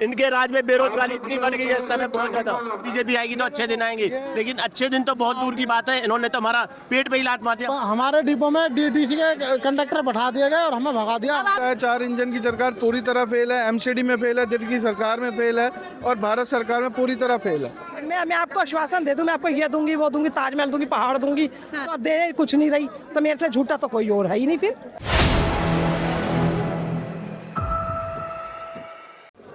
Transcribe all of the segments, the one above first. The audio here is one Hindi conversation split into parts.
इनके राज में बेरोजगारी इतनी बढ़ गई है इस समय बहुत ज्यादा। बीजेपी आएगी तो अच्छे दिन आएंगे, लेकिन अच्छे दिन तो बहुत दूर की बात है। इन्होंने तो हमारा पेट पे ही लात मार दिया। हमारे डिपो में डीडीसी के कंडक्टर बैठा दिए गए और हमें भगा दिया। 4 इंजन की सरकार पूरी तरह फेल है, एमसीडी में फेल है, दिल्ली की सरकार में फेल है और भारत सरकार में पूरी तरह फेल है। मैं आपको आश्वासन दे दूं, मैं आपको ये दूंगी वो दूंगी, ताजमहल दूंगी, पहाड़ दूंगी, तो अब दे कुछ नहीं रही, तो मेरे से झूठा तो कोई और है ही नहीं। फिर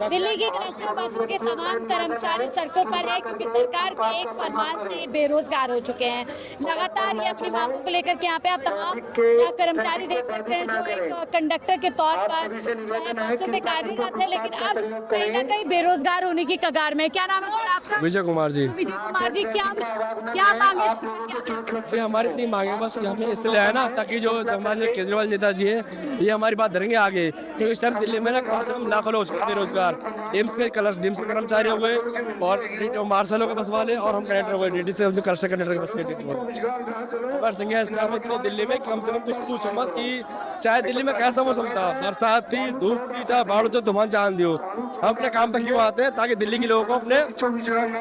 दिल्ली की क्लस्टर बसों के तमाम कर्मचारी सड़कों पर है, क्योंकि सरकार के एक फरमान से बेरोजगार हो चुके हैं। लगातार ये अपनी मांगों को लेकर के यहाँ पे आप तमाम कर्मचारी देख सकते हैं, जो एक कंडक्टर के तौर पर जो है बसों में कार्यरत है, लेकिन अब कहीं ना कहीं बेरोजगार होने की कगार में। क्या नाम है सर आपका? विजय कुमार जी। विजय कुमार जी, क्या मांगे? हमारी इतनी मांगे बस हमें इसलिए है ना, ताकि जो हमारे केजरीवाल नेता जी है ये हमारी बात धरेंगे आगे, क्योंकि इस टाइम दिल्ली में ना कम से कम लाखों लोग बेरोजगार, एम्स के कर्मचारी हो गए और मार्शल हो गए बस वाले, और हम कंडक्टर हो गए डीडी से क्लस्टर कंडक्टर बस के इस टाइम इतने दिल्ली में कम से कम कुछ पूछो मत कि चाहे दिल्ली में कैसा मौसम था, बरसात थी, धूप थी, चाहे बाढ़ हो, तूफान चांद हो, हम अपने काम पर क्यों आते हैं? ताकि दिल्ली के लोगों को अपने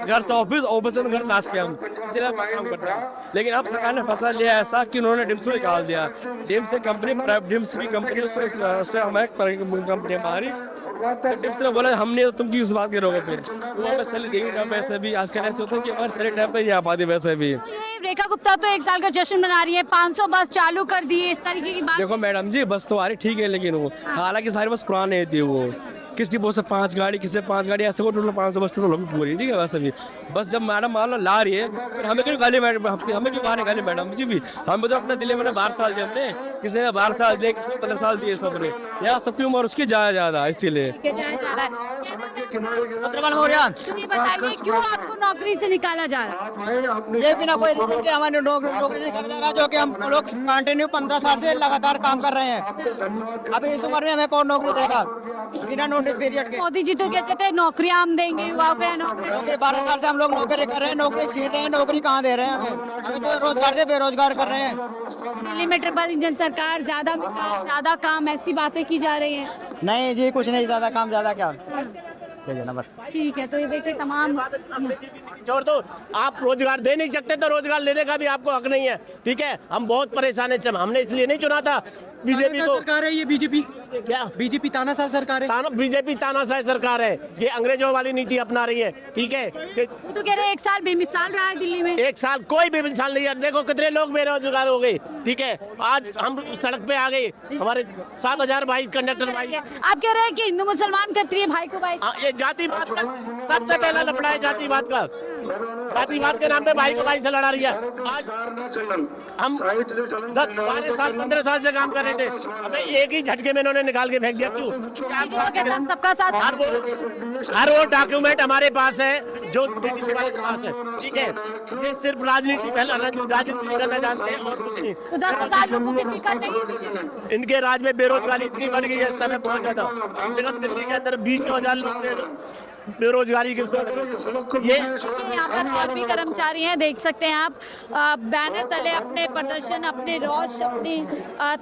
घर से ऑफिस से घर लाश के हम इसलिए काम करते हैं। लेकिन अब सरकार ने फैसला लिया ऐसा कि उन्होंने डिम्स को निकाल दिया। डिम्स से कंपनी, डिम्स की कंपनी, उससे हमारे कंपनी हमारी, तो डिम्स ने बोला हमने, तो तुम क्यों इस बात करोगे? फिर वो हमें सैलरी देंगे ना। वैसे भी आजकल ऐसे होता है कि हमारे सैलरी टाइम पे नहीं आ पाती। वैसे भी रेखा गुप्ता तो 1 साल का जश्न मना रही है, 500 बस चालू कर दी है, इस तरीके की बात। देखो मैडम जी, बस तो आ रही ठीक है, लेकिन वो हालांकि सारी बस पुराने थी। वो किस डिपो से 5 गाड़ी, किससे 5 गाड़ी, ऐसे को टोटल 500 बस टोटल होगी पूरी, ठीक है। वैसे भी बस जब मैडम मान लो ला रही है, फिर हमें क्यों गाली? हमें क्यों गाने गाली मैडम जी? भी हम तो अपने दिल्ली में 12 साल दिए हमने, किसी ने 12 साल दिए, किसी ने 15 साल दिए, सबने। यहाँ सबकी उम्र उसकी ज्यादा, इसीलिए। ये बताइए क्यों आपको नौकरी से निकाला जा रहा है? ये बिना कोई रीजन के हमारे नौकरी से निकाला जा रहा है, जो कि हम लोग कंटिन्यू 15 साल से लगातार काम कर रहे हैं। अभी इस उम्र में हमें कौन नौकरी देगा बिना नोटिस पीरियड के? मोदी जी तो कहते थे नौकरियां हम देंगे युवाओं को। नौकरी 12 साल से हम लोग नौकरी कर रहे हैं, नौकरी छीन रहे हैं, नौकरी कहाँ दे रहे हैं हमें तो रोजगार से बेरोजगार कर रहे हैं। दिल्ली में ट्रिपल इंजन सरकार, ज्यादा काम, ऐसी बातें की जा रही हैं। नहीं जी, कुछ नहीं, ज्यादा काम ज्यादा क्या ना बस। ठीक है, तो ये देखिए तमाम छोड़ दो, आप रोजगार दे नहीं सकते तो रोजगार लेने का भी आपको हक नहीं है, ठीक है। हम बहुत परेशान है, हमने इसलिए नहीं चुना था बीजेपी को। सरकार है ये, बीजेपी क्या? बीजेपी तानाशाह सरकार है। बीजेपी तानाशाह सरकार है, ये अंग्रेजों वाली नीति अपना रही है, ठीक है। वो तो कह रहे हैं 1 साल बेमिसाल रहा है दिल्ली में। 1 साल कोई बेमिसाल नहीं है। देखो कितने लोग बेरोजगार हो गए, ठीक है। आज हम सड़क पे आ गए, हमारे 7000 भाई कंडक्टर भाई। आप कह रहे हैं कि हिंदू मुसलमान करती है भाई को भाई? ये जाति बात का सबसे पहला लफड़ा है, जाति बात का। जातिवाद के नाम पे भाई को भाई से लड़ा रही है। आज हम 10, 12 साल, 15 साल से काम कर रहे थे, हमें एक ही झटके में इन्होंने निकाल के फेंक दिया। क्यों? सबका साथ, हर वो डॉक्यूमेंट हमारे पास है जो डीडीसी वाले के पास है, ठीक है। ये सिर्फ राजनीति करना जानते हैं और कुछ नहीं। तो 10 साल लोगों की फिक्र नहीं। इनके राज में बेरोजगारी इतनी बढ़ गई है इस समय बहुत ज्यादा। कम से कम दिल्ली के अंदर 20,000 लोग बेरोजगारी के ये यहाँ पर और भी कर्मचारी हैं, देख सकते हैं आप। बैनर तले अपने प्रदर्शन, अपने रोष, अपनी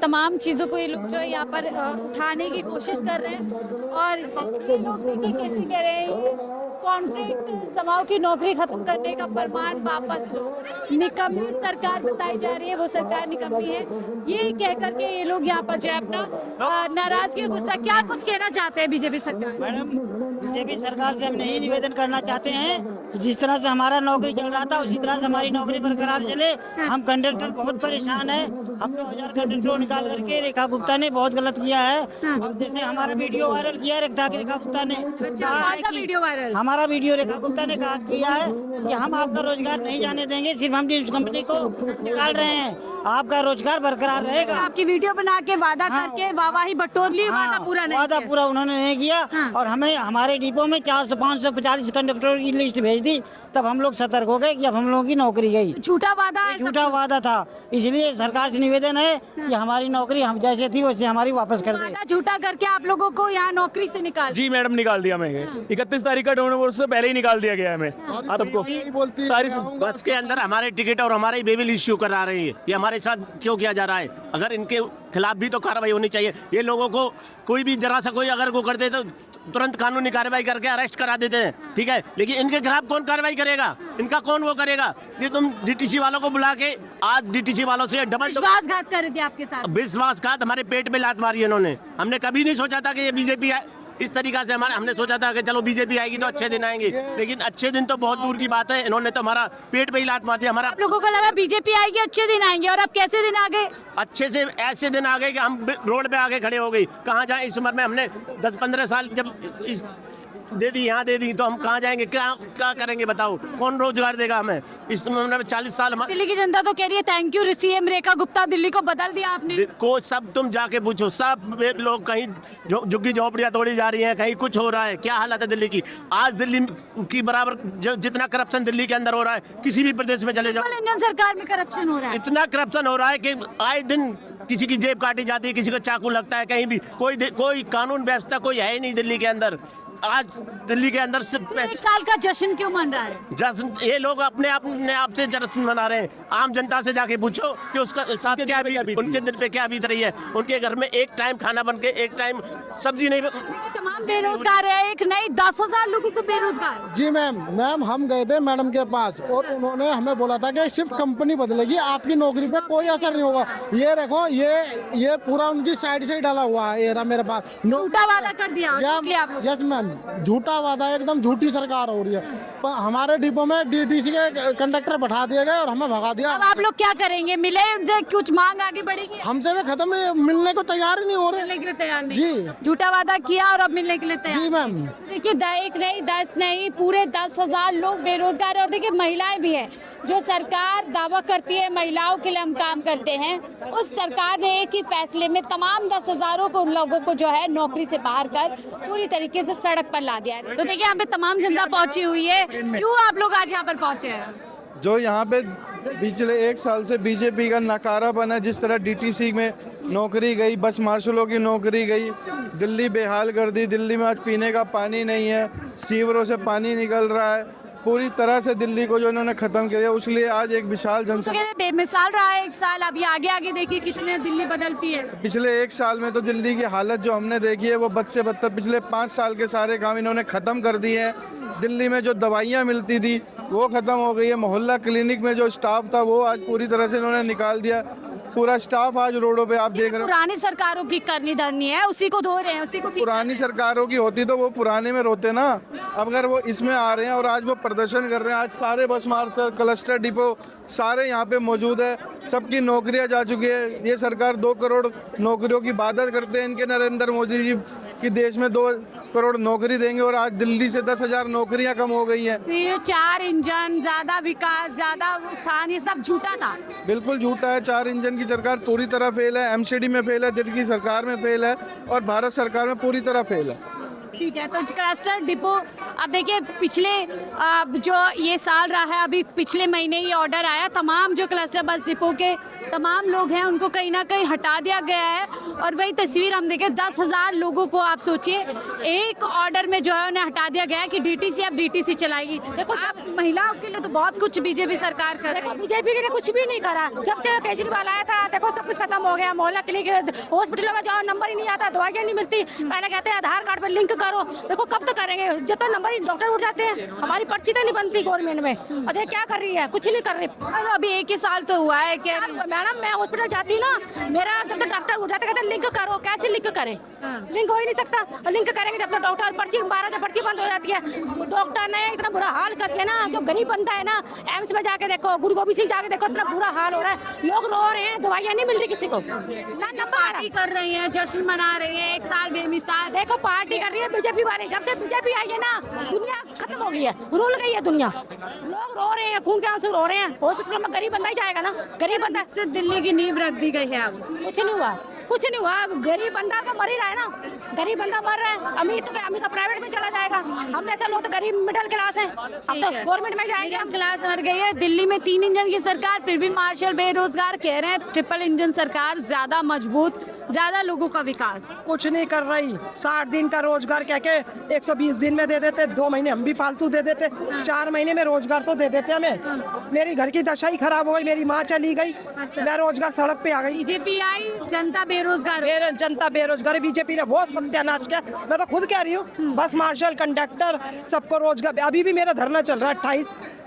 तमाम चीज़ों को ये लोग जो है यहाँ पर उठाने की कोशिश कर रहे हैं। और ये लोग देखिए कैसे कह रहे हैं, कॉन्ट्रैक्ट समाओं की नौकरी खत्म करने का फरमान वापस लो। निकम्मी सरकार बताई जा रही है, वो सरकार निकम्मी है, ये कह करके ये लोग यहाँ पर जो है अपना नाराजगी, गुस्सा, क्या कुछ कहना चाहते हैं बीजेपी सरकार? मैडम, बीजेपी सरकार से हम यही निवेदन करना चाहते हैं कि जिस तरह से हमारा नौकरी चल रहा था उसी तरह से हमारी नौकरी बरकरार चले। हम कंडक्टर बहुत परेशान है, हम 2000 कंडक्टर निकाल करके रेखा गुप्ता ने बहुत गलत किया है। और जैसे हमारा वीडियो वायरल किया है रेखा गुप्ता ने, वीडियो वायरल? हमारा वीडियो रेखा गुप्ता ने कहा किया है कि हम आपका रोजगार नहीं जाने देंगे, सिर्फ हम डिम्स कंपनी को निकाल रहे हैं, आपका रोजगार बरकरार रहेगा। आपकी वीडियो बना के वादा करके वाहवाही बटोर ली, वादा पूरा नहीं वादा पूरा उन्होंने नहीं किया। और हमें हमारे डिपो में 400, 540 कंडक्टरों की लिस्ट भेज दी, तब हम लोग सतर्क हो गए कि अब हम लोगों की नौकरी गई। झूठा वादा है, झूठा वादा था, इसलिए सरकार से निवेदन है कि हमारी नौकरी हम जैसे थी वैसे हमारी वापस कर दे। झूठा करके आप लोगों को यहाँ नौकरी से निकाल? जी मैडम, निकाल दिया हमें। 31 तारीख का नवंबर से पहले ही निकाल दिया गया हमें सबको। सारी बस के अंदर हमारे टिकट और हमारे बेबिल इश्यू करा रही है, ये हमारे साथ क्यों किया जा रहा है? अगर इनके खिलाफ भी तो कार्रवाई होनी चाहिए। ये लोगों को कोई भी जरा सा कोई अगर वो कर दे तो तुरंत कानूनी कार्रवाई करके अरेस्ट करा देते हैं, ठीक है, लेकिन इनके खिलाफ कौन कार्रवाई करेगा, इनका कौन वो करेगा? ये तुम डीटीसी वालों को बुला के आज डीटीसी वालों से डबल विश्वासघात कर दिया आपके साथ। विश्वासघात, हमारे पेट में लात मारी इन्होंने। हमने कभी नहीं सोचा था कि ये बीजेपी इस तरीका से हमने सोचा था कि चलो बीजेपी आएगी तो अच्छे दिन आएंगे, लेकिन अच्छे दिन तो बहुत दूर की बात है। इन्होंने तो हमारा पेट पे ही लात मार दिया। हमारा आप लोगों को लगा बीजेपी आएगी अच्छे दिन आएंगे, और अब कैसे दिन आ गए? अच्छे से ऐसे दिन आ गए कि हम रोड पे आके खड़े हो गई। कहाँ जाए इस उम्र में? हमने 10-15 साल जब इस दे दी, यहाँ दे दी, तो हम कहाँ जाएंगे? क्या करेंगे बताओ? कौन रोजगार देगा हमें? इस उम्र में 40 साल दिल्ली की जनता तो कह रही है thank you CM Rekha Gupta, Delhi को बदल दिया आपने। को सब तुम जाके पूछो, सब लोग कहीं झुग्गी झोपड़ियां तोड़ी जा रही हैं, कहीं कुछ हो रहा है। क्या हालत है दिल्ली की? आज दिल्ली की बराबर जितना करप्शन दिल्ली के अंदर हो रहा है, किसी भी प्रदेश में चले जाओ। इंडियन सरकार में करप्शन हो रहा है, इतना करप्शन हो रहा है कि आए दिन किसी की जेब काटी जाती है, किसी को चाकू लगता है, कहीं भी कोई कानून व्यवस्था कोई है ही नहीं दिल्ली के अंदर। आज दिल्ली के अंदर सिर्फ 1 साल का जश्न क्यों मन रहा है? जश्न ये लोग अपने आप से जश्न मना रहे हैं। आम जनता से जाके पूछो कि उसका साथ क्या भी उनके दिल पे क्या बीत रही है। उनके घर में एक टाइम खाना बन के एक टाइम सब्जी नहीं। तमाम बेरोजगार है, एक नहीं 10,000 लोगों को बेरोजगार। जी मैम हम गए थे मैडम के पास और उन्होंने हमें बोला था कि सिर्फ कंपनी बदलेगी, आपकी नौकरी पे कोई असर नहीं होगा। ये देखो ये पूरा उनकी साइड से ही डाला हुआ है। ये रहा मेरे पास झूठा वादा कर दिया यस मैम, झूठा वादा, एकदम झूठी सरकार हो रही है। पर हमारे डिपो में डीटीसी के कंडक्टर बैठा दिए गए और हमें भगा दिया। अब आप लोग क्या करेंगे? मिले उनसे, कुछ मांग आगे बढ़ेगी? हमसे भी खत्म, मिलने को तैयार ही नहीं हो रहे। मिलने के लिए तैयार नहीं जी, झूठा वादा किया और अब मिलने के लिए तैयार। जी मैम, देखिए 1 नहीं 10 नहीं पूरे 10,000 लोग बेरोजगार है। और देखिए महिलाएं भी है, जो सरकार दावा करती है महिलाओं के लिए हम काम करते हैं, उस सरकार ने एक ही फैसले में तमाम 10,000 को लोगों को जो है नौकरी से बाहर कर पूरी तरीके से सड़क पर ला दिया है। तो देखिए यहाँ पे तमाम जनता पहुंची हुई है। क्यों आप लोग आज यहाँ पर पहुंचे हैं? जो यहाँ पे पिछले 1 साल से बीजेपी का नकारापन है, जिस तरह डीटीसी में नौकरी गई, बस मार्शलों की नौकरी गई, दिल्ली बेहाल कर दी। दिल्ली में आज पीने का पानी नहीं है, सीवरों से पानी निकल रहा है, पूरी तरह से दिल्ली को जो इन्होंने खत्म किया। इसलिए आज एक विशाल जनसंख्या, बेमिसाल रहा है 1 साल। अभी आगे देखिए कितने दिल्ली बदलती है। पिछले 1 साल में तो दिल्ली की हालत जो हमने देखी है वो बद से बदतर। पिछले 5 साल के सारे काम इन्होंने ख़त्म कर दिए हैं। दिल्ली में जो दवाइयाँ मिलती थी वो ख़त्म हो गई है। मोहल्ला क्लिनिक में जो स्टाफ था वो आज पूरी तरह से इन्होंने निकाल दिया। पूरा स्टाफ आज रोडों पे आप देख रहे हैं। पुरानी सरकारों की करनी धरनी है, उसी को धो रहे हैं, उसी को। पुरानी सरकारों की होती तो वो पुराने में रोते ना। अब अगर वो इसमें आ रहे हैं और आज वो प्रदर्शन कर रहे हैं, आज सारे बस मार्शल, क्लस्टर डिपो सारे यहाँ पे मौजूद है, सबकी नौकरियाँ जा चुकी है। ये सरकार 2 करोड़ नौकरियों की वादा करते हैं इनके नरेंद्र मोदी जी कि देश में 2 करोड़ नौकरी देंगे, और आज दिल्ली से 10,000 नौकरियां कम हो गई हैं। तो ये 4 इंजन, ज्यादा विकास, ज्यादा उत्थान, ये सब झूठा था। बिल्कुल झूठा है। 4 इंजन की सरकार पूरी तरह फेल है, एमसीडी में फेल है, दिल्ली की सरकार में फेल है और भारत सरकार में पूरी तरह फेल है। ठीक है, तो क्लस्टर डिपो अब देखिए पिछले जो ये साल रहा है, अभी पिछले महीने ये ऑर्डर आया, तमाम जो क्लस्टर बस डिपो के तमाम लोग हैं उनको कहीं ना कहीं हटा दिया गया है। और वही तस्वीर हम देखें, 10,000 लोगों को आप सोचिए एक ऑर्डर में जो है उन्हें हटा दिया गया है कि डीटीसी अब डीटीसी चलाएगी। देखो आप महिलाओं के लिए तो बहुत कुछ बीजेपी सरकार कर रही है। बीजेपी ने कुछ भी नहीं करा। जब से केजरीवाल आया था देखो सब कुछ खत्म हो गया। मोहल्ला क्लिनिक, हॉस्पिटलों में जाओ नंबर ही नहीं आता, दवाइयाँ नहीं मिलती। पहले कहते हैं आधार कार्ड पर लिंक करो, देखो कब तक करेंगे? जब तक नंबर ही डॉक्टर उठ जाते हैं, हमारी पर्ची तो नहीं बनती गवर्नमेंट में। और ये क्या कर रही है? कुछ नहीं कर रही। अभी 1 ही साल तो हुआ है। क्या मैडम मैं हॉस्पिटल जाती हूँ ना, मेरा जब तक डॉक्टर उठ जाते कहते लिंक करो। कैसे लिंक करें? लिंक हो ही नहीं सकता। लिंक करेंगे जब तक डॉक्टर पर्ची 12 जब पर्ची बंद हो जाती है। डॉक्टर ने इतना बुरा हाल कर दिया ना, जो गरीब बनता है ना, एम्स में जाके देखो, गुरु गोबिंद सिंह जाके देखो, इतना बुरा हाल हो रहा है। लोग रो रहे हैं, दवाइयाँ नहीं मिल रही किसी को ना। पार्टी कर रही है, जश्न मना रही है, 1 साल बेमिसाल। देखो पार्टी कर रही है बीजेपी वाले। जब से बीजेपी आई है ना, दुनिया खत्म हो गई है, रुल गई है दुनिया। लोग रो रहे हैं, खून के आंसू रो रहे हैं। हॉस्पिटल में गरीब बंदा ही जाएगा ना, गरीब बंदा से दिल्ली की नींव रख दी गई है। अब कुछ नहीं हुआ, कुछ नहीं हुआ। गरीब बंदा तो मर ही रहा है ना, गरीब बंदा मर रहा है। अमीर तो प्राइवेट में चला जाएगा। हम ऐसे लोग तो गरीब मिडिल क्लास हैं, अब तो गवर्नमेंट में जाएंगे। हम क्लास मर गई है। दिल्ली में 3 इंजन की सरकार, फिर भी मार्शल बेरोजगार कह रहे हैं। ट्रिपल इंजन सरकार ज्यादा मजबूत, ज्यादा लोगों का विकास। कुछ नहीं कर रही। 60 दिन का रोजगार कह के 120 दिन में दे देते, 2 महीने हम भी फालतू दे देते, 4 महीने में रोजगार तो दे देते हमें। मेरी घर की दशा ही खराब हो गई, मेरी माँ चली गई, मैं रोजगार सड़क पे आ गई। बीजेपी आई, जनता बेरोजगार हो। जनता बेरोजगार है। बीजेपी ने बहुत सत्यानाश किया, मैं तो खुद कह रही हूँ। बस मार्शल, कंडक्टर, सबको रोजगार। अभी भी मेरा धरना चल रहा है,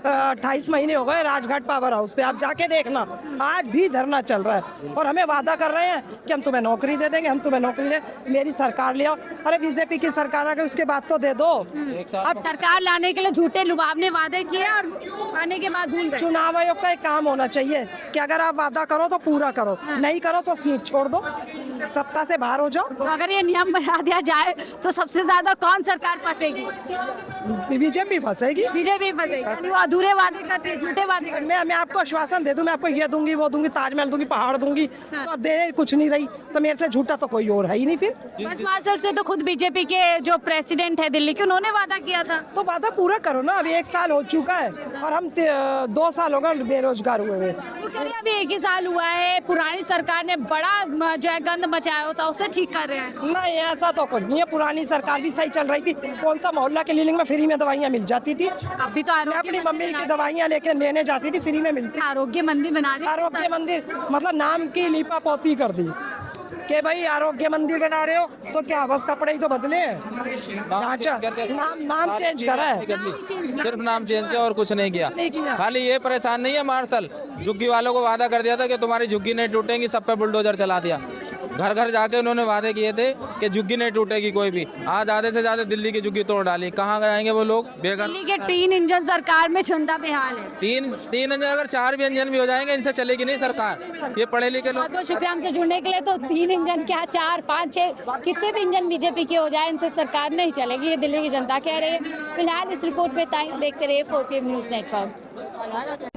28 महीने हो गए राजघाट पावर हाउस पे, आप जाके देखना, आज भी धरना चल रहा है। और हमें वादा कर रहे हैं कि हम तुम्हें नौकरी दे देंगे, हम तुम्हें नौकरी दे, मेरी सरकार ले आओ। अरे बीजेपी की सरकार आ गई, उसके बाद तो दे दो। अब सरकार लाने के लिए झूठे लुभावने वादे किए और आने के बाद भूल गए। चुनाव आयोग का एक काम होना चाहिए कि अगर आप वादा करो तो पूरा करो, नहीं करो तो सीट छोड़ दो, सत्ता से बाहर हो जाओ। तो अगर ये नियम बना दिया जाए तो सबसे ज्यादा कौन सरकार फंसेगी? बीजेपी फंसेगी। बीजेपी फंसेगी, यानी वो अधूरे वादे करते हैं, झूठे वादे करते हैं। मैं आपको आश्वासन दे दूं, मैं आपको ये दूंगी, वो दूंगी, ताजमहल दूंगी, पहाड़ दूंगी, तो अब दे कुछ नहीं रही, तो मेरे से झूठा तो कोई और है ही नहीं। फिर बस मार्शल से तो खुद बीजेपी के जो प्रेसिडेंट है दिल्ली के, उन्होंने वादा किया था। तो वादा पूरा करो ना। अभी 1 साल हो चुका है और हम 2 साल हो गए बेरोजगार हुए हुए। वो कह रही है अभी 1 ही साल हुआ है, पुरानी सरकार ने बड़ा जो है गंद मचाया होता, उसे ठीक कर रहे हैं। नहीं, ऐसा तो कुछ नहीं है। पुरानी सरकार भी सही चल रही थी। कौन सा मोहल्ला क्लिनिक में फ्री में दवाइयाँ मिल जाती थी। अभी तो मैं अपनी मम्मी की दवाइयाँ लेने जाती थी, फ्री में मिलती। आरोग्य मंदिर बना दी। आरोग्य मंदिर मतलब नाम की लीपा पोती कर दी कि भाई आरोग्य मंदिर बना रहे हो तो क्या बस कपड़े ही तो बदले हैं। नाम चेंज करा है, सिर्फ नाम चेंज किया और कुछ नहीं किया। खाली ये परेशान नहीं है मार्शल, झुग्गी वालों को वादा कर दिया था कि तुम्हारी झुग्गी नहीं टूटेगी, सब पे बुलडोजर चला दिया। घर घर जाके उन्होंने वादे किए थे कि झुग्गी नहीं टूटेगी कोई भी। आज आधे से ज्यादा दिल्ली की झुग्गी तोड़ डाली। कहाँ जाएंगे वो लोग बेघर? दिल्ली के 3 इंजन सरकार में छंदा बेहाल है। 3 इंजन, अगर 4 भी इंजन भी हो जाएंगे, इनसे चलेगी नहीं सरकार। ये पढ़े लिखे लोग। बहुत शुक्रिया हमसे जुड़ने के लिए। तो 3 इंजन क्या, 4, 5, 6 कितने भी इंजन बीजेपी के हो जाए, इनसे सरकार नहीं चलेगी, ये दिल्ली की जनता कह रही है। फिलहाल इस रिपोर्ट में देखते रहिए 4PM न्यूज़ नेटवर्क।